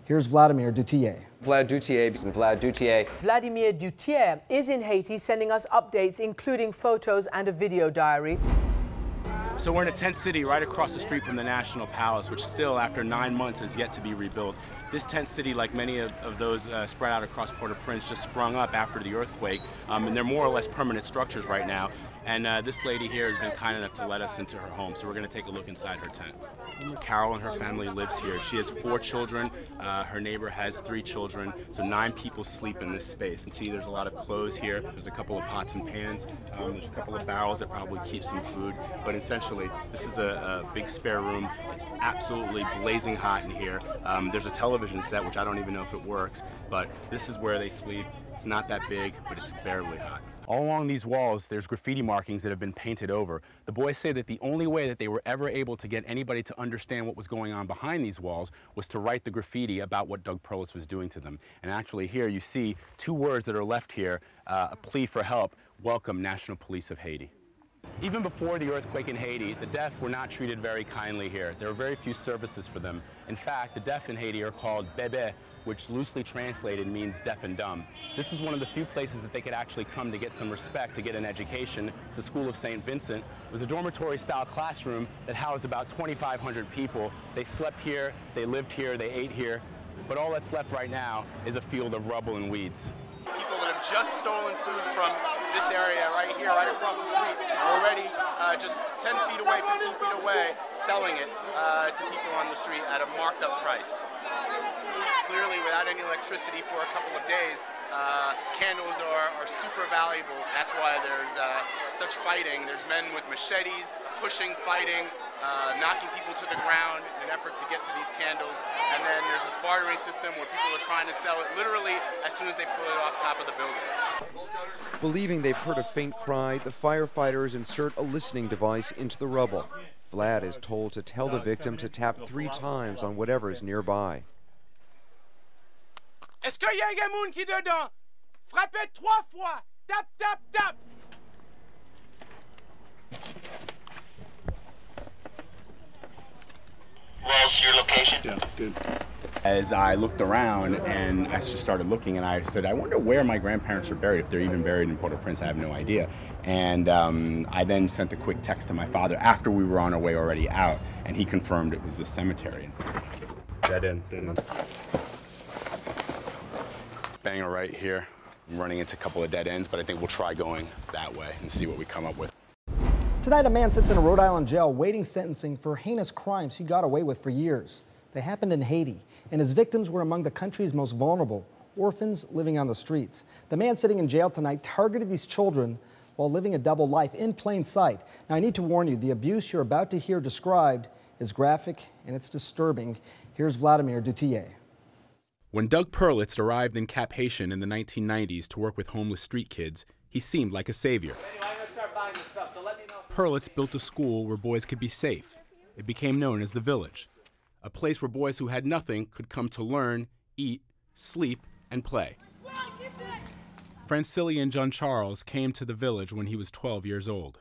Here's Vladimir Duthiers. Vladimir Duthiers is in Haiti, sending us updates, including photos and a video diary. So we're in a tent city right across the street from the National Palace, which still, after 9 months, is yet to be rebuilt. This tent city, like many of those spread out across Port-au-Prince, just sprung up after the earthquake, and they're more or less permanent structures right now. And this lady here has been kind enough to let us into her home, so we're going to take a look inside her tent. Carol and her family lives here. She has 4 children. Her neighbor has 3 children, so 9 people sleep in this space. And see, there's a lot of clothes here. There's a couple of pots and pans. There's a couple of barrels that probably keep some food. But essentially, this is a big spare room. It's absolutely blazing hot in here. There's a television set, which I don't even know if it works, but this is where they sleep. It's not that big, but it's bearably hot. All along these walls, there's graffiti markings that have been painted over. The boys say that the only way that they were ever able to get anybody to understand what was going on behind these walls was to write the graffiti about what Doug Perlitz was doing to them. And actually here you see 2 words that are left here, a plea for help: welcome, National Police of Haiti. Even before the earthquake in Haiti, the deaf were not treated very kindly here. There were very few services for them. In fact, the deaf in Haiti are called bébé, which loosely translated means deaf and dumb. This is one of the few places that they could actually come to get some respect, to get an education. It's the School of St. Vincent. It was a dormitory-style classroom that housed about 2,500 people. They slept here, they lived here, they ate here. But all that's left right now is a field of rubble and weeds. People that have just stolen food from this area right here, right across the street, are already just 10 feet away, 15 feet away, selling it to people on the street at a marked up price. Clearly, without any electricity for a couple of days, candles are super valuable. That's why there's such fighting. There's men with machetes, pushing, fighting, knocking people to the ground in an effort to get to these candles. And then there's this bartering system where people are trying to sell it literally as soon as they pull it off top of the buildings. Believing they've heard a faint cry, the firefighters insert a listening device into the rubble. Vlad is told to tell the victim to tap 3 times on whatever is nearby. Est-ce qu'il y a quelqu'un qui dedans? Frappez 3 fois. Tap, tap, tap. Where's your location? Yeah, good. As I looked around and I just started looking, and I said, I wonder where my grandparents are buried, if they're even buried in Port-au-Prince. I have no idea. And I then sent a quick text to my father after we were on our way already out, and he confirmed it was this cemetery. Dead end, dead end. Banger right here. I'm running into a couple of dead ends, but I think we'll try going that way and see what we come up with. Tonight, a man sits in a Rhode Island jail waiting sentencing for heinous crimes he got away with for years. They happened in Haiti, and his victims were among the country's most vulnerable, orphans living on the streets. The man sitting in jail tonight targeted these children while living a double life in plain sight. Now, I need to warn you, the abuse you're about to hear described is graphic and it's disturbing. Here's Vladimir Duthiers. When Doug Perlitz arrived in Cap Haitian in the 1990s to work with homeless street kids, he seemed like a savior. Perlitz built a school where boys could be safe. It became known as the Village, a place where boys who had nothing could come to learn, eat, sleep, and play. Francilli and John Charles came to the Village when he was 12 years old.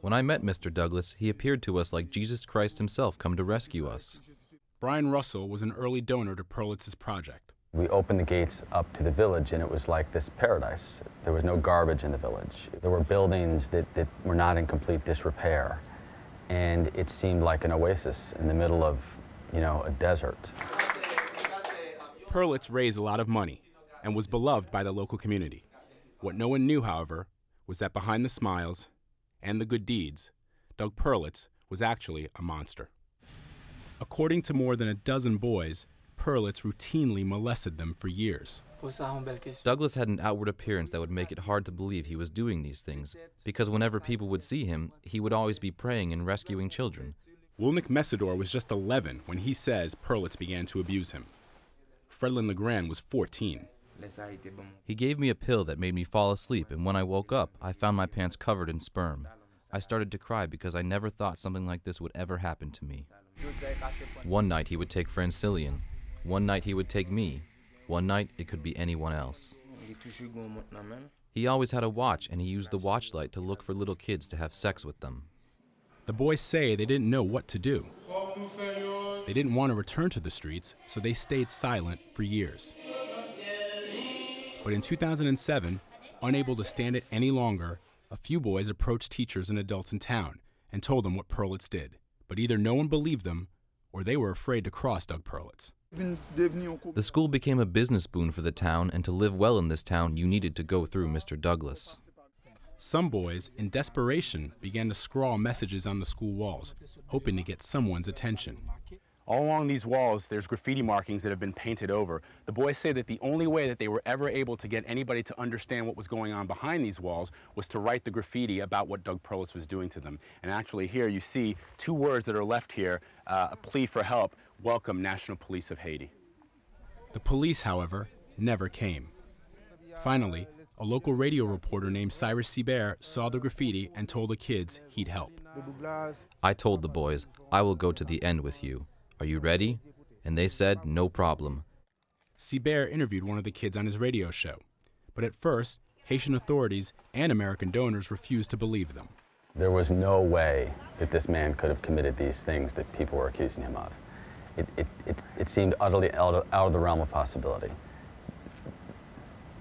When I met Mr. Douglas, he appeared to us like Jesus Christ himself come to rescue us. Brian Russell was an early donor to Perlitz's project. We opened the gates up to the village, and it was like this paradise. There was no garbage in the village. There were buildings that were not in complete disrepair, and it seemed like an oasis in the middle of, a desert. Perlitz raised a lot of money and was beloved by the local community. What no one knew, however, was that behind the smiles and the good deeds, Doug Perlitz was actually a monster. According to more than a dozen boys, Perlitz routinely molested them for years. Douglas had an outward appearance that would make it hard to believe he was doing these things, because whenever people would see him, he would always be praying and rescuing children. Woolnick Messidor was just 11 when he says Perlitz began to abuse him. Fredlin Legrand was 14. He gave me a pill that made me fall asleep, and when I woke up, I found my pants covered in sperm. I started to cry because I never thought something like this would ever happen to me. One night he would take Francillian. One night he would take me. One night it could be anyone else. He always had a watch, and he used the watch light to look for little kids to have sex with them. The boys say they didn't know what to do. They didn't want to return to the streets, so they stayed silent for years. But in 2007, unable to stand it any longer, a few boys approached teachers and adults in town and told them what Perlitz did. But either no one believed them, or they were afraid to cross Doug Perlitz. The school became a business boon for the town, and to live well in this town, you needed to go through Mr. Douglas. Some boys, in desperation, began to scrawl messages on the school walls, hoping to get someone's attention. All along these walls, there's graffiti markings that have been painted over. The boys say that the only way that they were ever able to get anybody to understand what was going on behind these walls was to write the graffiti about what Doug Perlitz was doing to them. And actually here you see two words that are left here, a plea for help: welcome, National Police of Haiti. The police, however, never came. Finally, a local radio reporter named Cyrus Seibert saw the graffiti and told the kids he'd help. I told the boys, I will go to the end with you. Are you ready? And they said, no problem. Seibert interviewed one of the kids on his radio show, but at first, Haitian authorities and American donors refused to believe them. There was no way that this man could have committed these things that people were accusing him of. It seemed utterly out of the realm of possibility.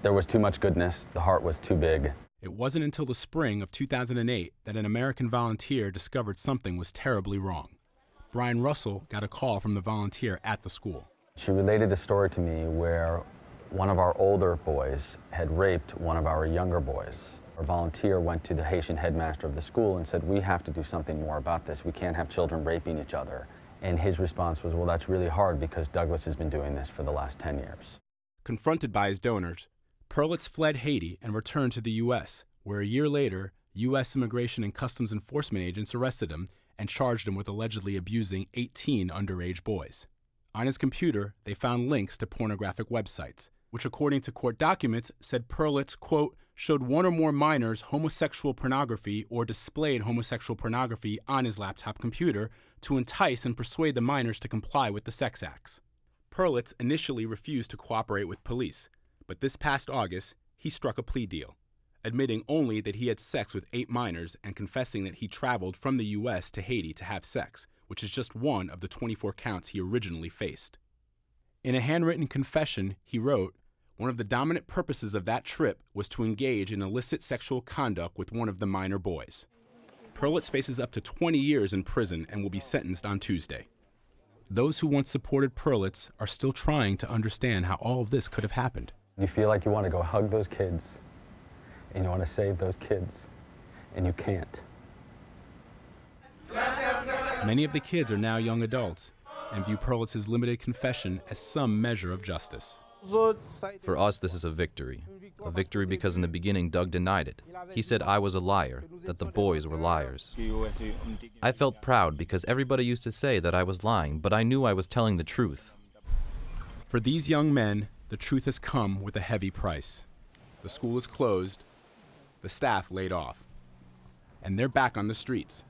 There was too much goodness, the heart was too big. It wasn't until the spring of 2008 that an American volunteer discovered something was terribly wrong. Brian Russell got a call from the volunteer at the school. She related a story to me where one of our older boys had raped one of our younger boys. Our volunteer went to the Haitian headmaster of the school and said, we have to do something more about this. We can't have children raping each other. And his response was, well, that's really hard because Douglas has been doing this for the last 10 years. Confronted by his donors, Perlitz fled Haiti and returned to the U.S., where a year later, U.S. Immigration and Customs Enforcement agents arrested him and charged him with allegedly abusing 18 underage boys. On his computer, they found links to pornographic websites, which according to court documents said Perlitz, quote, showed one or more minors homosexual pornography or displayed homosexual pornography on his laptop computer to entice and persuade the minors to comply with the sex acts. Perlitz initially refused to cooperate with police, but this past August, he struck a plea deal, admitting only that he had sex with 8 minors and confessing that he traveled from the U.S. to Haiti to have sex, which is just one of the 24 counts he originally faced. In a handwritten confession, he wrote, one of the dominant purposes of that trip was to engage in illicit sexual conduct with one of the minor boys. Perlitz faces up to 20 years in prison and will be sentenced on Tuesday. Those who once supported Perlitz are still trying to understand how all of this could have happened. You feel like you want to go hug those kids, and you want to save those kids, and you can't. Many of the kids are now young adults and view Perlitz's limited confession as some measure of justice. For us, this is a victory. A victory because in the beginning, Doug denied it. He said I was a liar, that the boys were liars. I felt proud because everybody used to say that I was lying, but I knew I was telling the truth. For these young men, the truth has come with a heavy price. The school is closed, the staff laid off, and they're back on the streets.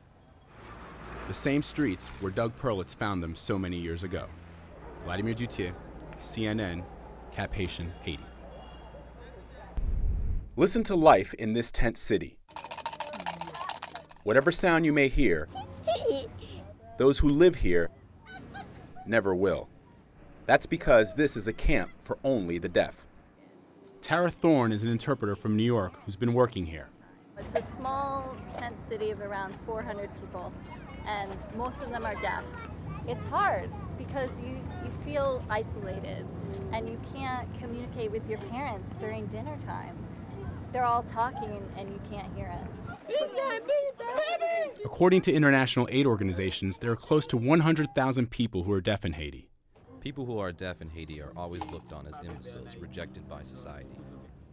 The same streets where Doug Perlitz found them so many years ago. Vladimir Duthiers, CNN, Cap-Haitian, Haiti. Listen to life in this tent city. Whatever sound you may hear, those who live here never will. That's because this is a camp for only the deaf. Tara Thorne is an interpreter from New York who's been working here. It's a small tent city of around 400 people, and most of them are deaf. It's hard because you feel isolated and you can't communicate with your parents during dinner time. They're all talking and you can't hear it. According to international aid organizations, there are close to 100,000 people who are deaf in Haiti. People who are deaf in Haiti are always looked on as imbeciles, rejected by society.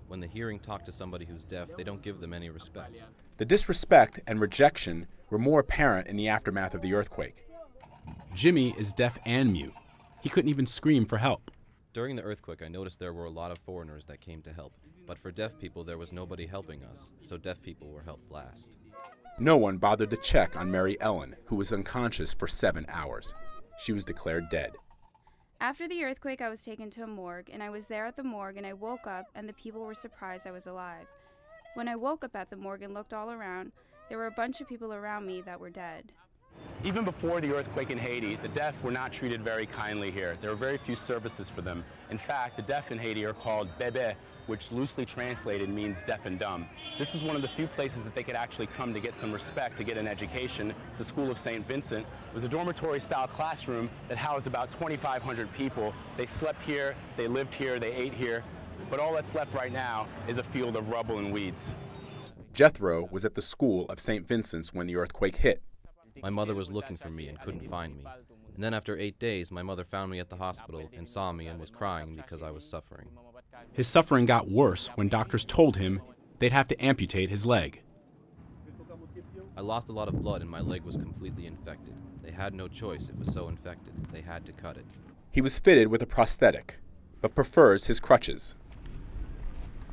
When the hearing talk to somebody who's deaf, they don't give them any respect. The disrespect and rejection were more apparent in the aftermath of the earthquake. Jimmy is deaf and mute. He couldn't even scream for help. During the earthquake, I noticed there were a lot of foreigners that came to help. But for deaf people, there was nobody helping us, so deaf people were helped last. No one bothered to check on Mary Ellen, who was unconscious for 7 hours. She was declared dead. After the earthquake, I was taken to a morgue, and I was there at the morgue, and I woke up, and the people were surprised I was alive. When I woke up at the morgue and looked all around, there were a bunch of people around me that were dead. Even before the earthquake in Haiti, the deaf were not treated very kindly here. There were very few services for them. In fact, the deaf in Haiti are called bébé, which loosely translated means deaf and dumb. This is one of the few places that they could actually come to get some respect, to get an education. It's the School of St. Vincent. It was a dormitory-style classroom that housed about 2,500 people. They slept here, they lived here, they ate here, but all that's left right now is a field of rubble and weeds. Jethro was at the School of St. Vincent's when the earthquake hit. My mother was looking for me and couldn't find me. And then after 8 days, my mother found me at the hospital and saw me and was crying because I was suffering. His suffering got worse when doctors told him they'd have to amputate his leg. I lost a lot of blood and my leg was completely infected. They had no choice, it was so infected. They had to cut it. He was fitted with a prosthetic, but prefers his crutches.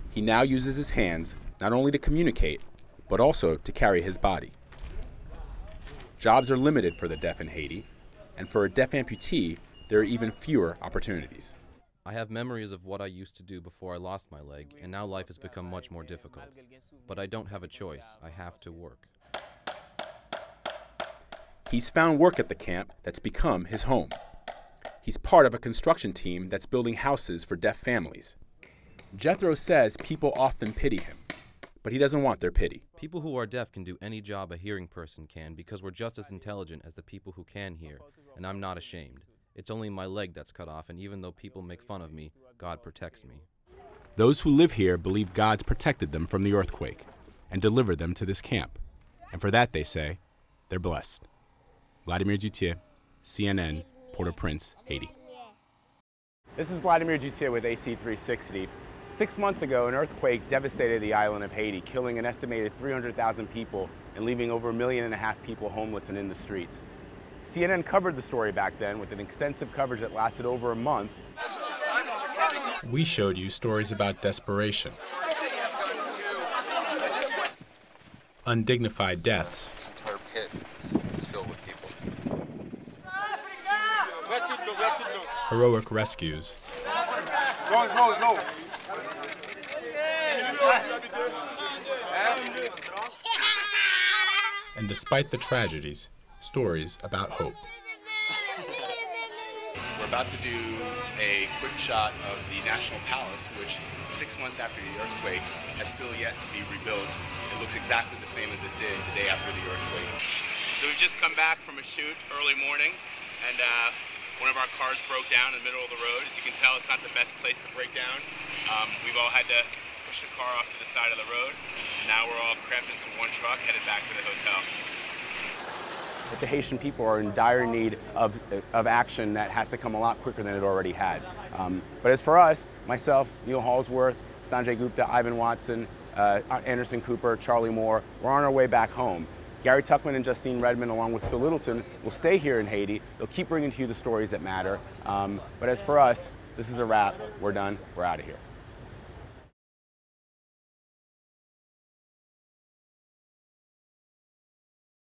He now uses his hands not only to communicate, but also to carry his body. Jobs are limited for the deaf in Haiti, and for a deaf amputee, there are even fewer opportunities. I have memories of what I used to do before I lost my leg, and now life has become much more difficult. But I don't have a choice. I have to work. He's found work at the camp that's become his home. He's part of a construction team that's building houses for deaf families. Jethro says people often pity him, but he doesn't want their pity. People who are deaf can do any job a hearing person can because we're just as intelligent as the people who can hear, and I'm not ashamed. It's only my leg that's cut off, and even though people make fun of me, God protects me. Those who live here believe God's protected them from the earthquake and delivered them to this camp. And for that, they say, they're blessed. Vladimir Duthiers, CNN, Port-au-Prince, Haiti. This is Vladimir Duthiers with AC360. 6 months ago, an earthquake devastated the island of Haiti, killing an estimated 300,000 people and leaving over 1.5 million people homeless and in the streets. CNN covered the story back then with an extensive coverage that lasted over a month. We showed you stories about desperation, undignified deaths, This entire pit is filled with people. heroic rescues, and despite the tragedies, stories about hope. We're about to do a quick shot of the National Palace, which 6 months after the earthquake has still yet to be rebuilt. It looks exactly the same as it did the day after the earthquake. So we've just come back from a shoot early morning, and one of our cars broke down in the middle of the road. As you can tell, it's not the best place to break down. We've all had to push the car off to the side of the road. Now we're all crammed into one truck, headed back to the hotel. But the Haitian people are in dire need of action that has to come a lot quicker than it already has. But as for us, myself, Neil Halsworth, Sanjay Gupta, Ivan Watson, Anderson Cooper, Charlie Moore, we're on our way back home. Gary Tuckman and Justine Redmond, along with Phil Littleton, will stay here in Haiti. They'll keep bringing to you the stories that matter. But as for us, this is a wrap. We're done. We're out of here.